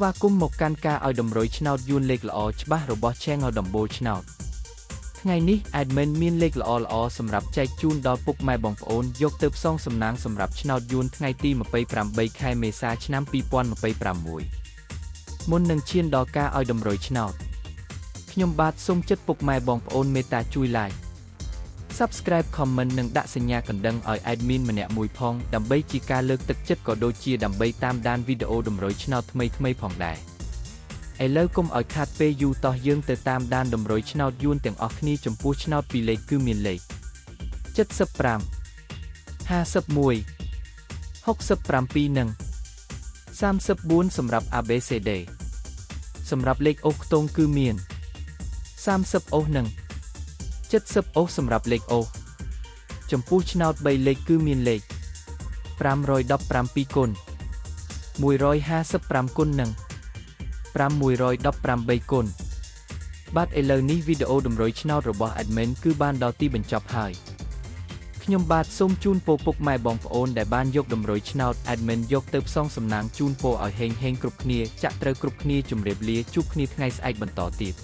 ស្វាគមន៍មកកាន់ការឲ្យតម្រុយឆ្នោតយួនលេខល្អច្បាស់របស់ Channel ដំបូលឆ្នោតថ្ងៃនេះ Admin មានលេខល្អៗសម្រាប់ចែកជូនដល់ពុកម៉ែបងប្អូនយកទៅផ្សងសំណាងសម្រាប់ឆ្នោតយួនថ្ងៃទី28ខែមេសាឆ្នាំ2026មុននឹងឈានដល់ការឲ្យតម្រុយឆ្នោតខ្ញុំបាទសូមចិត្តពុកម៉ែបងប្អូនមេត្តាជួយ Like Subscribe Comment និងដាក់សញ្ញាកណ្ដឹងឲ្យ Admin ម្នាក់មួយផងដើម្បីជាការលើកទឹកចិត្តក៏ដូចជាដើម្បីតាមដានវីដេអូតម្រុយឆ្នោតថ្មីៗផងដែរឥឡូវកុំឲ្យខាតពេលយូរតោះយើងទៅតាមដានតម្រុយឆ្នោតយួនទាំងអស់គ្នាចំពោះឆ្នោតពីរលេខគឺមានលេខ75 51 67និង34សម្រាប់ ABCD សម្រាប់លេខអូសខ្ទង់គឺមាន30អូសនិង70អូសសម្រាប់លេខអូសចំពោះឆ្នោត3លេខគឺមានលេខ517គុណ155គុណនិង518គុណបាទឥឡូវនេះវីដេអូតម្រុយឆ្នោតរបស់ Admin គឺបានដល់ទីបញ្ចប់ហើយខ្ញុំបាទសូមជូនពរពុកម៉ែបងប្អូនដែលបានយកតម្រុយឆ្នោត Admin យកទៅផ្សងសំណាងជូនពរឲ្យហេងៗគ្រប់គ្នាចាក់ត្រូវគ្រប់គ្នាជម្រាបលាជួបគ្នាថ្ងៃស្អែកបន្តទៀត